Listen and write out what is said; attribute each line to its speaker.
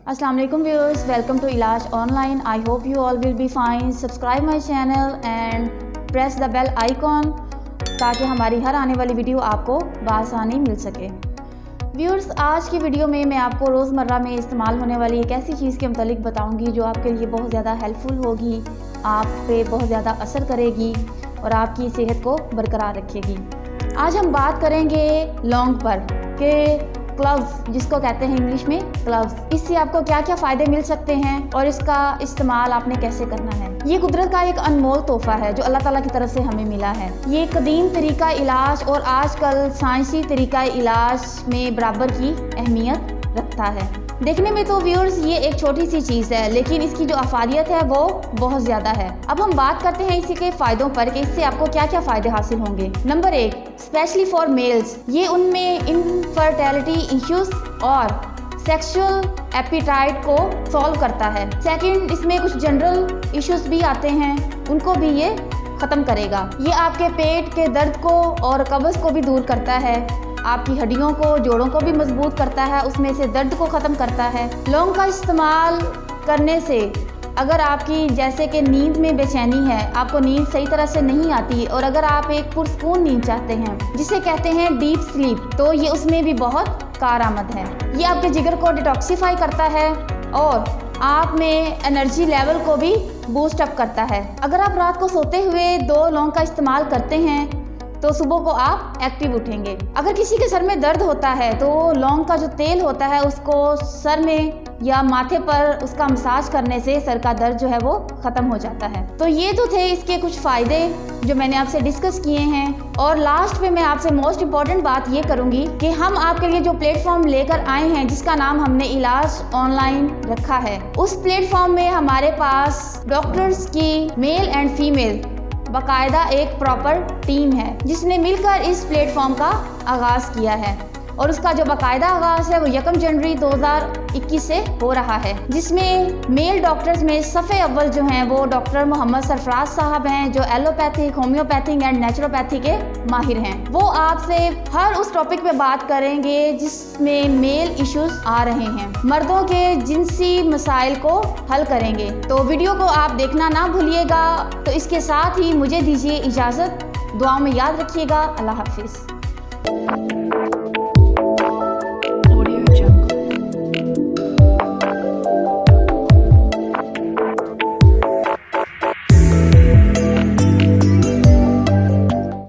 Speaker 1: Assalamu alaikum viewers, welcome to Ilaaj Online. I hope you all will be fine. Subscribe my channel and press the bell icon ताकि हमारी हर आने वाली video आपको बआसानी मिल सके। Viewers, आज की वीडियो में मैं आपको रोज़मर्रा में इस्तेमाल होने वाली एक ऐसी चीज़ के मुतालिक बताऊंगी जो आपके लिए बहुत ज़्यादा हेल्पफुल होगी, आप पे बहुत ज़्यादा असर करेगी और आपकी सेहत को बरकरार रखेगी। आज हम बात करेंगे लौंग पर कि क्लव्स जिसको कहते हैं इंग्लिश में क्लव्स, इससे आपको क्या क्या फ़ायदे मिल सकते हैं और इसका इस्तेमाल आपने कैसे करना है। ये कुदरत का एक अनमोल तोहफ़ा है जो अल्लाह ताला की तरफ से हमें मिला है। ये कदीम तरीका इलाज और आजकल साइंसी तरीका इलाज में बराबर की अहमियत रखता है। देखने में तो व्यूअर्स ये एक छोटी सी चीज़ है, लेकिन इसकी जो अफादियत है वो बहुत ज़्यादा है। अब हम बात करते हैं इसी के फ़ायदों पर कि इससे आपको क्या क्या फ़ायदे हासिल होंगे। नंबर 1, स्पेशली फॉर मेल्स, ये उनमें इनफर्टिलिटी इश्यूज और सेक्सुअल एपिटाइट को सॉल्व करता है। सेकंड, इसमें कुछ जनरल इश्यूज भी आते हैं, उनको भी ये ख़त्म करेगा। ये आपके पेट के दर्द को और कब्ज़ को भी दूर करता है, आपकी हड्डियों को, जोड़ों को भी मजबूत करता है, उसमें से दर्द को ख़त्म करता है। लौंग का इस्तेमाल करने से अगर आपकी जैसे कि नींद में बेचैनी है, आपको नींद सही तरह से नहीं आती और अगर आप एक पुरसकून नींद चाहते हैं जिसे कहते हैं डीप स्लीप, तो ये उसमें भी बहुत कारआमद है। ये आपके जिगर को डिटॉक्सिफाई करता है और आप में एनर्जी लेवल को भी बूस्ट अप करता है। अगर आप रात को सोते हुए 2 लौंग का इस्तेमाल करते हैं तो सुबह को आप एक्टिव उठेंगे। अगर किसी के सर में दर्द होता है तो लौंग का जो तेल होता है उसको सर में या माथे पर उसका मसाज करने से सर का दर्द जो है वो ख़त्म हो जाता है। तो ये तो थे इसके कुछ फ़ायदे जो मैंने आपसे डिस्कस किए हैं। और लास्ट में मैं आपसे मोस्ट इम्पॉर्टेंट बात ये करूँगी कि हम आपके लिए जो प्लेटफॉर्म लेकर आए हैं जिसका नाम हमने इलाज ऑनलाइन रखा है, उस प्लेटफॉर्म में हमारे पास डॉक्टर्स की मेल एंड फीमेल बाकायदा एक प्रॉपर टीम है जिसने मिलकर इस प्लेटफॉर्म का आगाज़ किया है और उसका जो बाकायदा आगाज़ है वो 1 जनवरी 2021 से हो रहा है, जिसमें मेल डॉक्टर्स में सफ़े अव्वल जो हैं वो डॉक्टर मोहम्मद सरफराज साहब हैं जो एलोपैथिक, होम्योपैथिक एंड नेचुरोपैथी के माहिर हैं। वो आपसे हर उस टॉपिक पे बात करेंगे जिसमें मेल इश्यूज आ रहे हैं, मर्दों के जिनसी मसाइल को हल करेंगे। तो वीडियो को आप देखना ना भूलिएगा। तो इसके साथ ही मुझे दीजिए इजाज़त, दुआओं में याद रखिएगा। अल्लाह हाफिज़।